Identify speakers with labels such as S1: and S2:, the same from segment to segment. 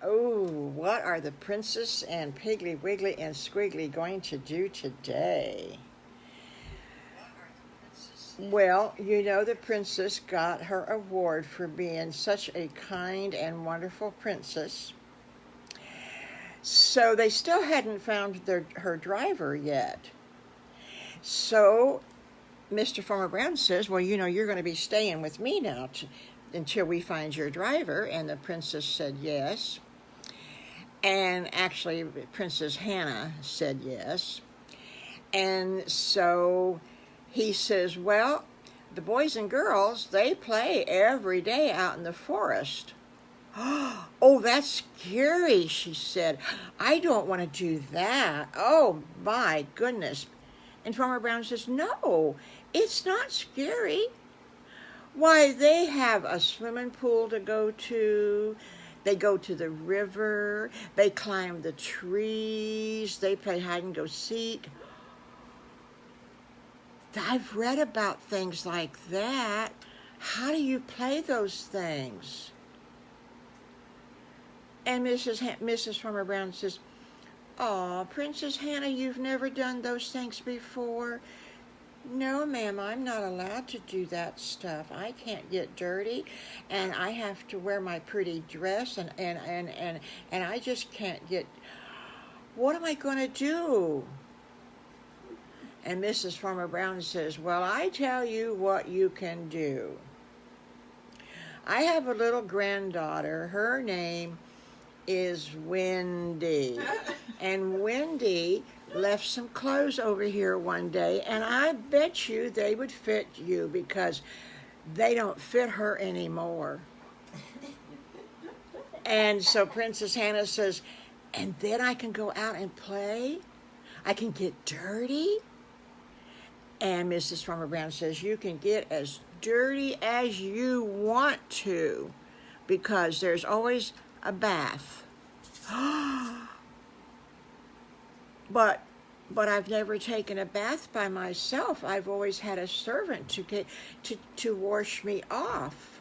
S1: Oh, what are the princess and Piggly Wiggly and Squiggly going to do today? Well, you know, the princess got her award for being such a kind and wonderful princess. So they still hadn't found her driver yet. So Mr. Farmer Brown says, well, you know, you're going to be staying with me now until we find your driver. And the princess said yes. And actually, Princess Hannah said yes. And so he says, well, the boys and girls, they play every day out in the forest. Oh, that's scary, she said. I don't want to do that. Oh, my goodness. And Farmer Brown says, no, it's not scary. Why, they have a swimming pool to go to. They go to the river. They climb the trees. They play hide and go seek. I've read about things like that. How do you play those things? And Mrs. Farmer Brown says, "Aw, Princess Hannah, you've never done those things before." "No, ma'am, I'm not allowed to do that stuff. I can't get dirty, and I have to wear my pretty dress, and I just can't get. What am I going to do?" And Mrs. Farmer Brown says, "Well, I tell you what you can do. I have a little granddaughter. Her name is Wendy. And Wendy left some clothes over here one day, and I bet you they would fit you because they don't fit her anymore." And so Princess Hannah says, "And then I can go out and play? I can get dirty?" And Mrs. Farmer Brown says, "You can get as dirty as you want to because there's always a bath." But I've never taken a bath by myself. I've always had a servant to wash me off.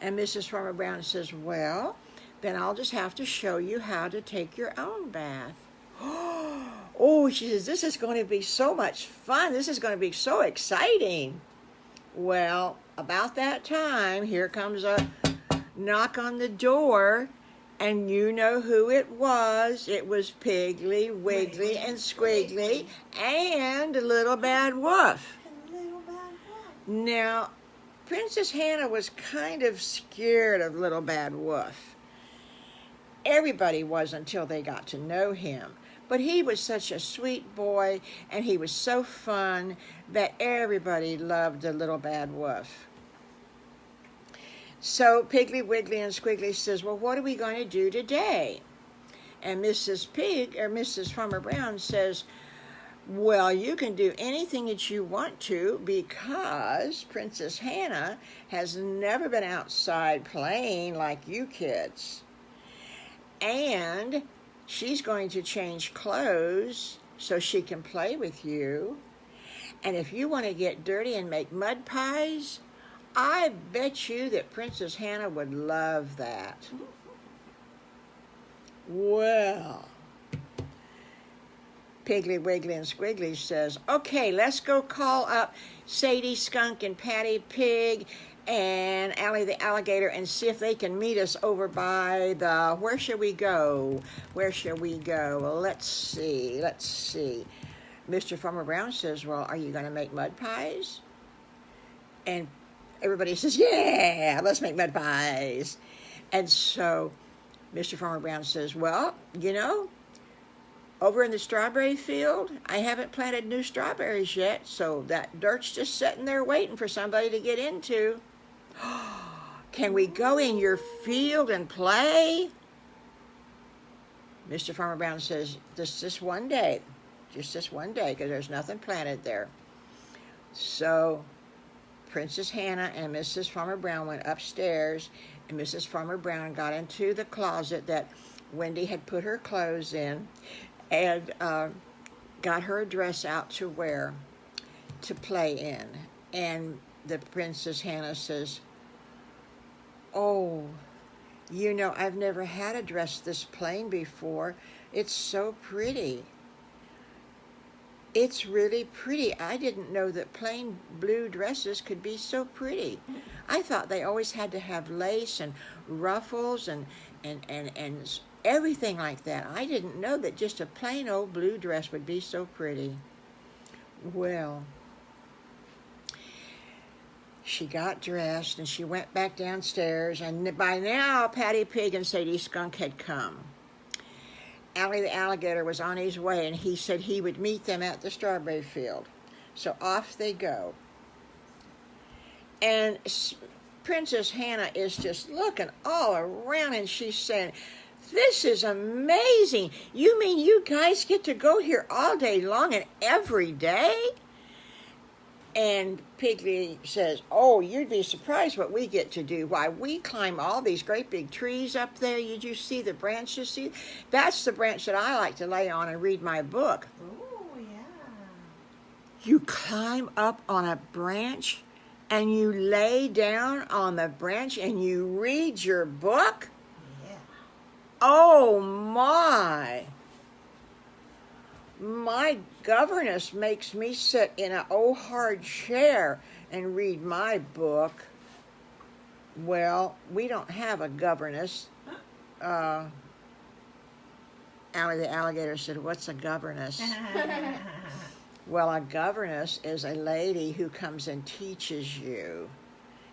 S1: And Mrs. Farmer Brown says, "Well, then I'll just have to show you how to take your own bath." Oh, she says, "This is going to be so much fun. This is going to be so exciting." Well, about that time, here comes a knock on the door, and you know who it was. It was Piggly, Wiggly, and Squiggly, and Little Bad Wolf. Now, Princess Hannah was kind of scared of Little Bad Wolf. Everybody was until they got to know him. But he was such a sweet boy, and he was so fun that everybody loved the Little Bad Wolf. So Piggly, Wiggly, and Squiggly says, "Well, what are we going to do today?" And Mrs. Farmer Brown says, "Well, you can do anything that you want to because Princess Hannah has never been outside playing like you kids. And she's going to change clothes so she can play with you. And if you want to get dirty and make mud pies, I bet you that Princess Hannah would love that." Well, Piggly, Wiggly, and Squiggly says, "Okay, let's go call up Sadie Skunk and Patty Pig and Allie the Alligator and see if they can meet us over by the, where shall we go? Where shall we go? Well, let's see. Mr. Farmer Brown says, "Well, are you going to make mud pies?" And everybody says, "Yeah, let's make mud pies." And so Mr. Farmer Brown says, "Well, you know, over in the strawberry field, I haven't planted new strawberries yet, so that dirt's just sitting there waiting for somebody to get into. Can we go in your field and play?" Mr. Farmer Brown says, just this one day, because there's nothing planted there." So Princess Hannah and Mrs. Farmer Brown went upstairs, and Mrs. Farmer Brown got into the closet that Wendy had put her clothes in, and got her a dress out to wear to play in. And the Princess Hannah says, "Oh, You know, I've never had a dress this plain before. It's so pretty. It's really pretty. I didn't know that plain blue dresses could be so pretty. I thought they always had to have lace and ruffles and everything like that. I didn't know that just a plain old blue dress would be so pretty. Well, she got dressed and she went back downstairs, and by now Patty Pig and Sadie Skunk had come. Allie the alligator was on his way, and he said he would meet them at the strawberry field. So off they go. And Princess Hannah is just looking all around, and she's saying, "This is amazing. You mean you guys get to go here all day long and every day?" And Piggly says, "Oh, you'd be surprised what we get to do. Why, we climb all these great big trees up there. Did you see the branches? See, that's the branch that I like to lay on and read my book."
S2: Oh, yeah.
S1: You climb up on a branch and you lay down on the branch and you read your book?
S2: Yeah.
S1: Oh, my. My governess makes me sit in an old hard chair and read my book. Well, we don't have a governess. Allie the alligator said, "What's a governess?" Well, a governess is a lady who comes and teaches you.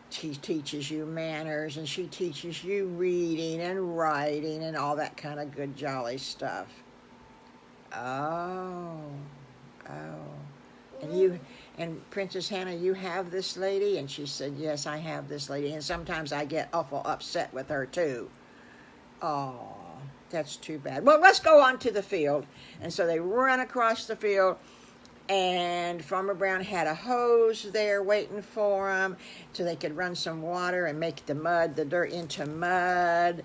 S1: She teaches you manners, and she teaches you reading and writing and all that kind of good jolly stuff. Oh. And Princess Hannah, you have this lady? And she said, "Yes, I have this lady. And sometimes I get awful upset with her, too." Oh, that's too bad. Well, let's go on to the field. And so they run across the field, and Farmer Brown had a hose there waiting for them so they could run some water and make the dirt into mud.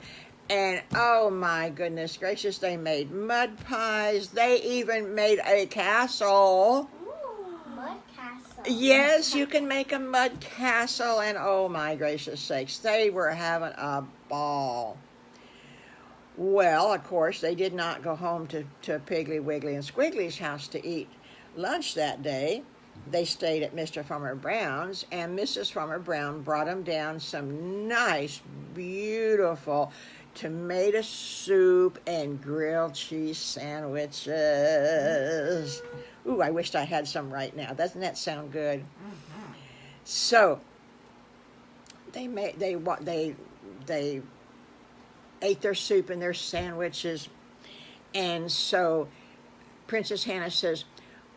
S1: And oh my goodness gracious, they made mud pies. They even made a castle.
S3: Ooh, mud castle.
S1: Yes, you can make a mud castle, and oh my gracious sakes, they were having a ball. Well, of course, they did not go home to Piggly, Wiggly, and Squiggly's house to eat lunch that day. They stayed at Mr. Farmer Brown's, and Mrs. Farmer Brown brought them down some nice, beautiful tomato soup and grilled cheese sandwiches. Ooh, I wished I had some right now. Doesn't that sound good? Mm-hmm. So they ate their soup and their sandwiches, and so Princess Hannah says,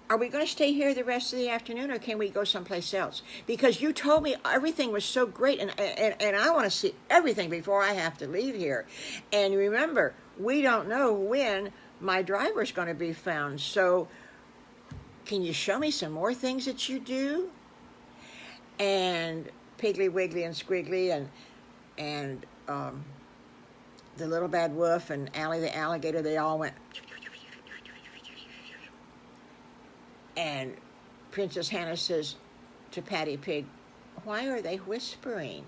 S1: "Are we going to stay here the rest of the afternoon, or can we go someplace else? Because you told me everything was so great, and I want to see everything before I have to leave here. And remember, we don't know when my driver's going to be found. So can you show me some more things that you do?" And Piggly, Wiggly, and Squiggly, and the little bad wolf and Allie the alligator, they all went. And Princess Hannah says to Patty Pig, "Why are they whispering?"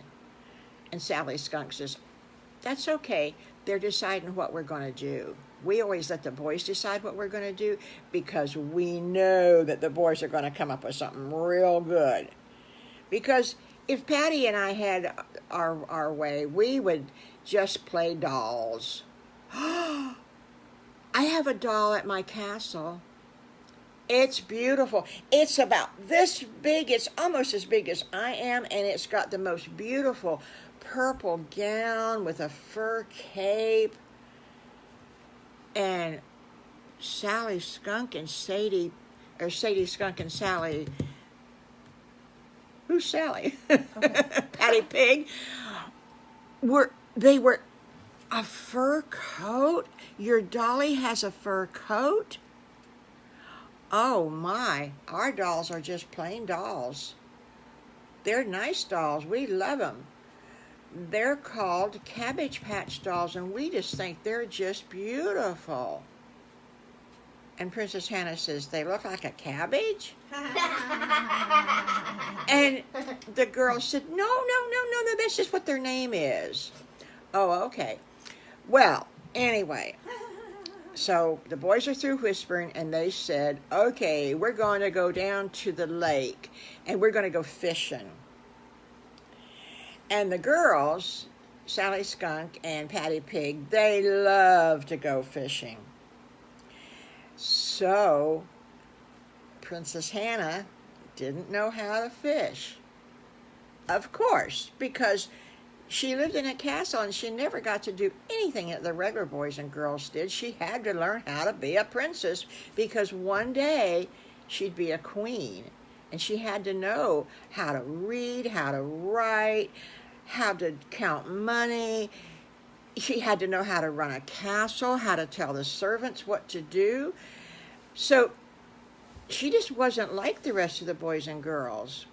S1: And Sally Skunk says, "That's okay. They're deciding what we're going to do. We always let the boys decide what we're going to do because we know that the boys are going to come up with something real good. Because if Patty and I had our way, we would just play dolls." I have a doll at my castle. It's beautiful. It's about this big. It's almost as big as I am, and it's got the most beautiful purple gown with a fur cape. And Sally Skunk and Sadie Skunk and Sally. Who's Sally? Okay. Patty Pig. They were a fur coat. Your dolly has a fur coat? Oh my, our dolls are just plain dolls. They're nice dolls. We love them. They're called Cabbage Patch dolls, and we just think they're just beautiful. And Princess Hannah says, "They look like a cabbage?" And the girl said, No, that's just what their name is. Oh, okay. Well, anyway, so the boys are through whispering, and they said, okay, we're going to go down to the lake, and we're going to go fishing. And the girls, Sally Skunk and Patty Pig, they love to go fishing. So Princess Hannah didn't know how to fish. Of course, because she lived in a castle and she never got to do anything that the regular boys and girls did. She had to learn how to be a princess because one day she'd be a queen. And she had to know how to read, how to write, how to count money. She had to know how to run a castle, how to tell the servants what to do. So she just wasn't like the rest of the boys and girls.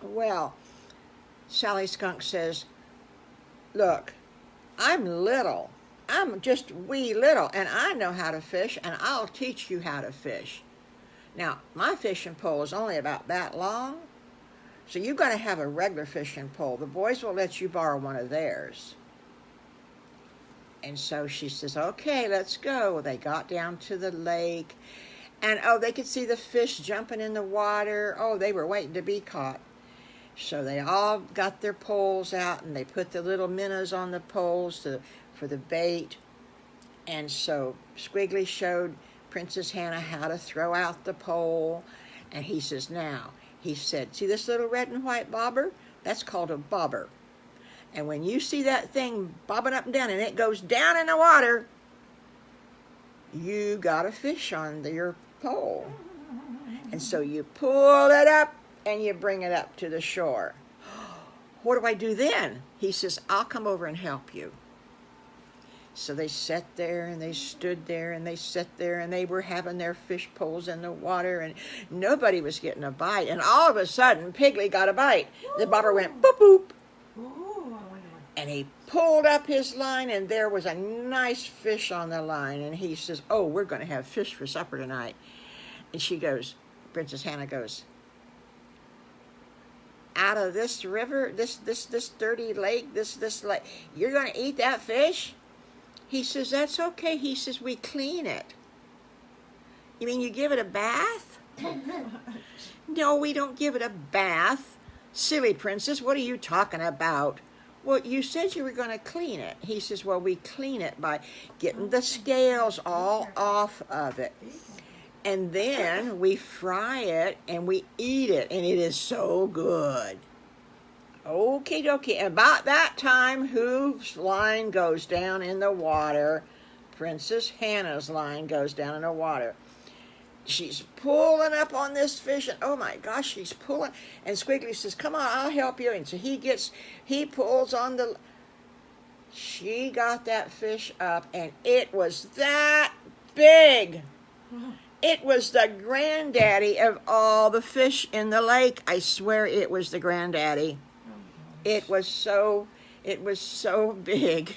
S1: Well, Sally Skunk says, look, I'm little. I'm just wee little, and I know how to fish, and I'll teach you how to fish. Now, my fishing pole is only about that long, so you've got to have a regular fishing pole. The boys will let you borrow one of theirs. And so she says, okay, let's go. They got down to the lake, and they could see the fish jumping in the water. Oh, they were waiting to be caught. So they all got their poles out, and they put the little minnows on the poles for the bait. And so Squiggly showed Princess Hannah how to throw out the pole. And he says, now, he said, see this little red and white bobber? That's called a bobber. And when you see that thing bobbing up and down and it goes down in the water, you got a fish on your pole. And so you pull it up and you bring it up to the shore. What do I do then? He says, I'll come over and help you. So they sat there and they stood there and they sat there and they were having their fish poles in the water and nobody was getting a bite. And all of a sudden, Piggly got a bite. The bobber went boop, boop. And he pulled up his line and there was a nice fish on the line. And he says, oh, we're going to have fish for supper tonight. And she goes, Princess Hannah goes, out of this river, this dirty lake, this lake, you're going to eat that fish? He says, that's okay. He says, we clean it. You mean you give it a bath? No, we don't give it a bath. Silly princess, what are you talking about? Well, you said you were going to clean it. He says, well, we clean it by getting the scales all off of it. And then we fry it and we eat it. And it is so good. Okie dokie. About that time, whose line goes down in the water? Princess Hannah's line goes down in the water. She's pulling up on this fish, and oh my gosh, she's pulling. And Squiggly says, come on, I'll help you. And so he pulls on the, she got that fish up, and it was that big. It was the granddaddy of all the fish in the lake. I swear it was the granddaddy. It was so big.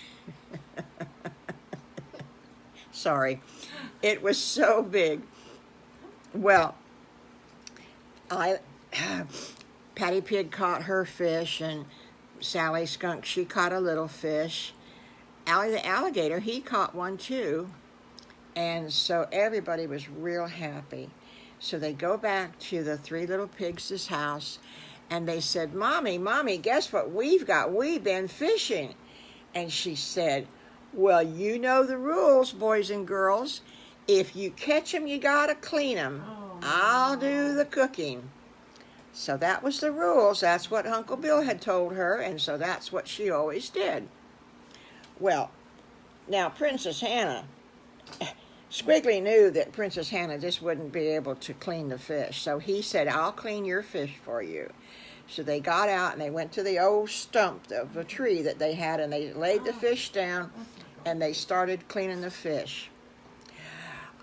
S1: Sorry. It was so big. Well, Patty Pig caught her fish, and Sally Skunk, she caught a little fish. Allie the alligator, he caught one too. And so everybody was real happy. So they go back to the three little pigs' house, and they said, Mommy, guess what we've got? We've been fishing. And she said, well, you know the rules, boys and girls. If you catch them, you got to clean them. Oh, I'll do the cooking. So that was the rules. That's what Uncle Bill had told her, and so that's what she always did. Well, now Princess Hannah, Squiggly knew that Princess Hannah just wouldn't be able to clean the fish. So he said, I'll clean your fish for you. So they got out and they went to the old stump of a tree that they had, and they laid the fish down and they started cleaning the fish.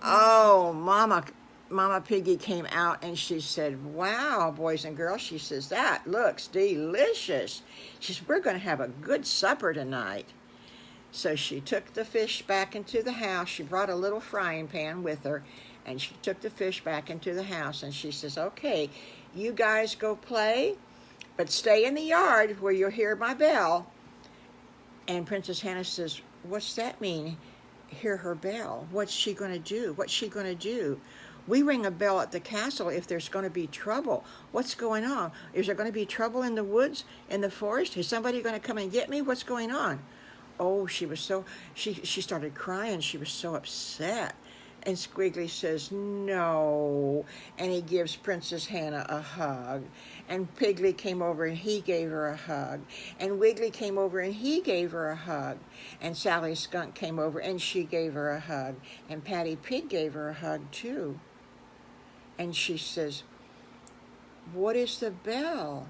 S1: Oh, Mama Piggy came out and she said, wow, boys and girls, she says, that looks delicious. She says, we're going to have a good supper tonight. So she took the fish back into the house. She brought a little frying pan with her, and she took the fish back into the house, and she says, okay, you guys go play, but stay in the yard where you'll hear my bell. And Princess Hannah says, what's that mean? Hear her bell. What's she going to do? What's she going to do? We ring a bell at the castle if there's going to be trouble. What's going on? Is there going to be trouble in the woods, in the forest? Is somebody going to come and get me? What's going on? Oh, she started crying. She was so upset. And Squiggly says, no. And he gives Princess Hannah a hug. And Piggly came over and he gave her a hug. And Wiggly came over and he gave her a hug. And Sally Skunk came over and she gave her a hug. And Patty Pig gave her a hug too. And she says, what is the bell?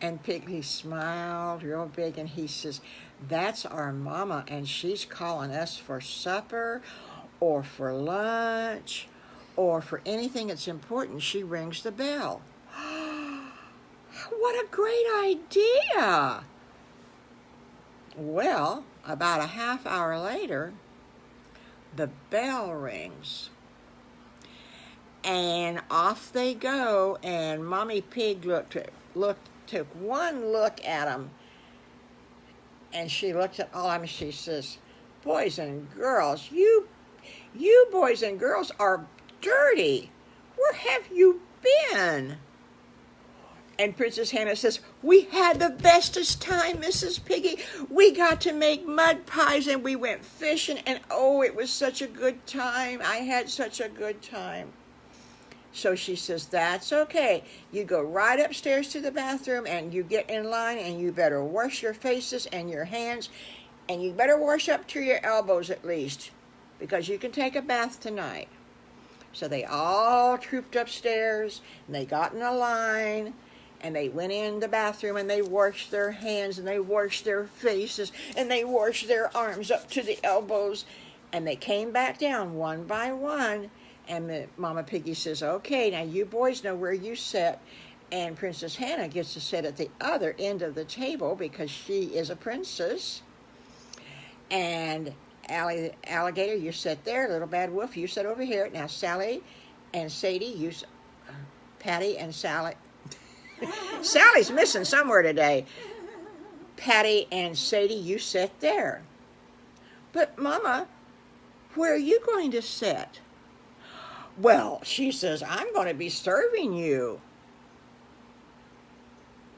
S1: And Piggly smiled real big and he says, that's our mama and she's calling us for supper or for lunch or for anything that's important. She rings the bell. What a great idea! Well, about a half hour later, the bell rings. And off they go, and Mommy Pig took one look at them, and she looked at all of them, she says, boys and girls, you boys and girls are dirty. Where have you been? And Princess Hannah says, we had the bestest time, Mrs. Piggy. We got to make mud pies and we went fishing and oh, it was such a good time. I had such a good time. So she says, that's okay. You go right upstairs to the bathroom and you get in line and you better wash your faces and your hands and you better wash up to your elbows at least because you can take a bath tonight. So they all trooped upstairs and they got in a line and they went in the bathroom and they washed their hands and they washed their faces and they washed their arms up to the elbows and they came back down one by one. And Mama Piggy says, okay, now you boys know where you sit. And Princess Hannah gets to sit at the other end of the table because she is a princess. And Alligator, you sit there. Little Bad Wolf, you sit over here. Now Sally and Sadie, Patty and Sally. Sally's missing somewhere today. Patty and Sadie, you sit there. But Mama, where are you going to sit? Well, she says, I'm going to be serving you.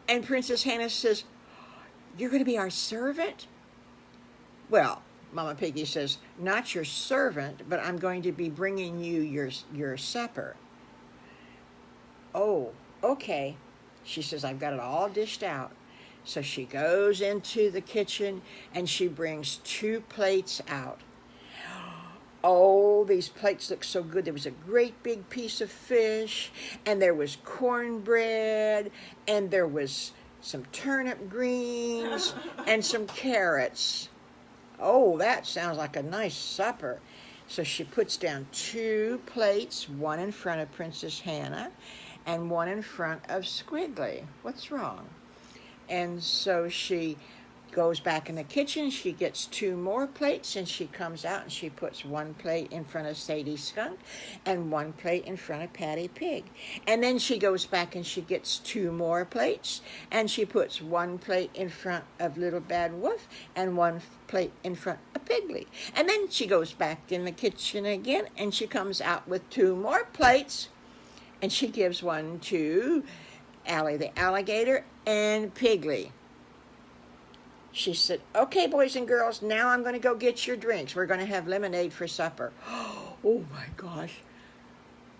S1: And Princess Hannah says, you're going to be our servant? Well, Mama Piggy says, not your servant, but I'm going to be bringing you your supper. Oh, okay. She says, I've got it all dished out. So she goes into the kitchen and she brings 2 plates out. Oh, these plates look so good. There was a great big piece of fish, and there was cornbread, and there was some turnip greens, and some carrots. Oh, that sounds like a nice supper. So she puts down 2 plates, one in front of Princess Hannah, and one in front of Squiggly. What's wrong? And so she goes back in the kitchen, she gets 2 more plates, and she comes out and she puts 1 plate in front of Sadie Skunk and 1 plate in front of Patty Pig. And then she goes back and she gets 2 more plates, and she puts 1 plate in front of Little Bad Wolf and 1 plate in front of Piggly. And then she goes back in the kitchen again, and she comes out with 2 more plates, and she gives 1 to Allie the Alligator and Piggly. She said, okay, boys and girls, now I'm going to go get your drinks. We're going to have lemonade for supper. Oh, my gosh.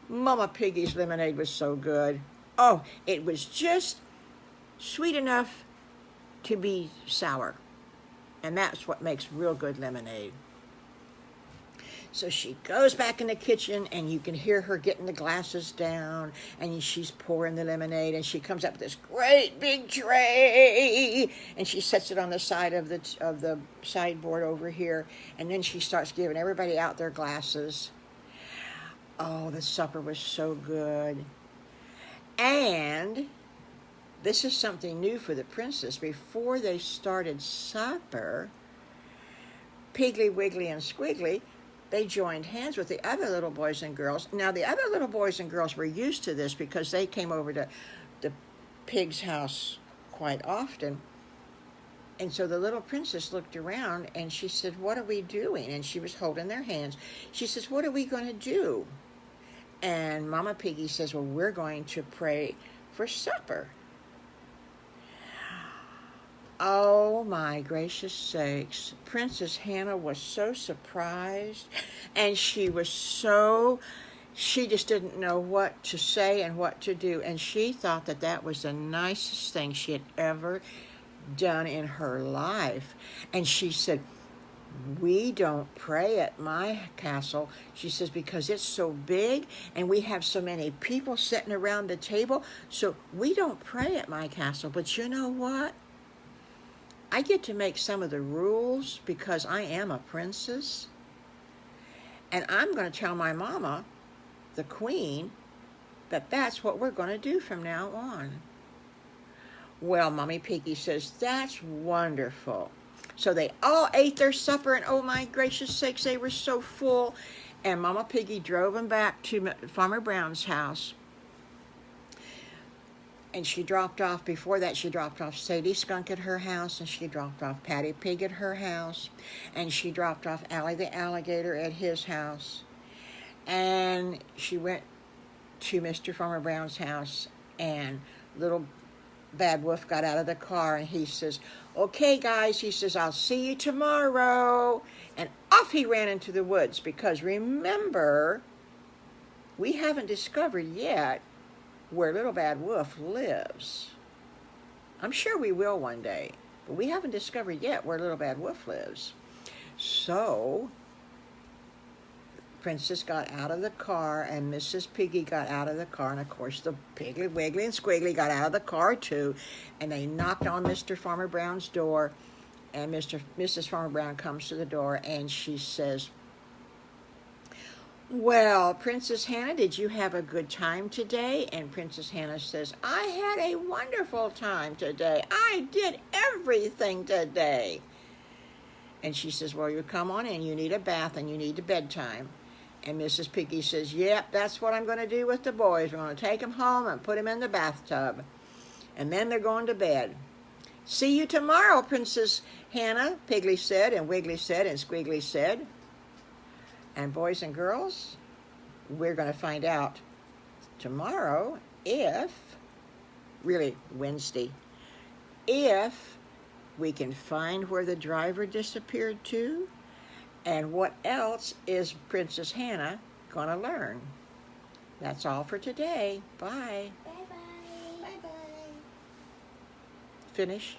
S1: Mama Piggy's lemonade was so good. Oh, it was just sweet enough to be sour. And that's what makes real good lemonade. So she goes back in the kitchen, and you can hear her getting the glasses down, and she's pouring the lemonade, and she comes up with this great big tray, and she sets it on the side of the sideboard over here, and then she starts giving everybody out their glasses. Oh, the supper was so good. And this is something new for the princess. Before they started supper, Piggly, Wiggly, and Squiggly, they joined hands with the other little boys and girls. Now, the other little boys and girls were used to this because they came over to the pig's house quite often. And so the little princess looked around and she said, "What are we doing?" And she was holding their hands. She says, "What are we going to do?" And Mama Piggy says, "Well, we're going to pray for supper." Oh my gracious sakes. Princess Hannah was so surprised, and she just didn't know what to say and what to do. And she thought that that was the nicest thing she had ever done in her life. And she said, "We don't pray at my castle," she says, "because it's so big and we have so many people sitting around the table. So we don't pray at my castle. But you know what? I get to make some of the rules because I am a princess. And I'm going to tell my mama, the queen, that that's what we're going to do from now on." Well, Mommy Piggy says, "That's wonderful." So they all ate their supper, and oh my gracious sakes, they were so full. And Mama Piggy drove them back to Farmer Brown's house. And she dropped off, before that, she dropped off Sadie Skunk at her house, and she dropped off Patty Pig at her house, and she dropped off Allie the Alligator at his house. And she went to Mr. Farmer Brown's house, and little Bad Wolf got out of the car, and he says, "Okay, guys," he says, "I'll see you tomorrow." And off he ran into the woods, because remember, we haven't discovered yet where Little Bad Wolf lives. I'm sure we will one day, but we haven't discovered yet where Little Bad Wolf lives. So Princess got out of the car, and Mrs. Piggy got out of the car, and of course the Piggly, Wiggly, and Squiggly got out of the car too, and they knocked on Mr. Farmer Brown's door, and Mrs. Farmer Brown comes to the door, and she says, "Well, Princess Hannah, did you have a good time today?" And Princess Hannah says, "I had a wonderful time today. I did everything today." And she says, "Well, you come on in. You need a bath and you need a bedtime." And Mrs. Piggy says, "Yep, that's what I'm going to do with the boys. We're going to take them home and put them in the bathtub. And then they're going to bed." "See you tomorrow, Princess Hannah," Piggly said, and Wiggly said, and Squiggly said. And boys and girls, we're going to find out tomorrow really Wednesday, if we can find where the driver disappeared to, and what else is Princess Hannah going to learn. That's all for today. Bye.
S3: Bye-bye.
S1: Bye-bye. Finish.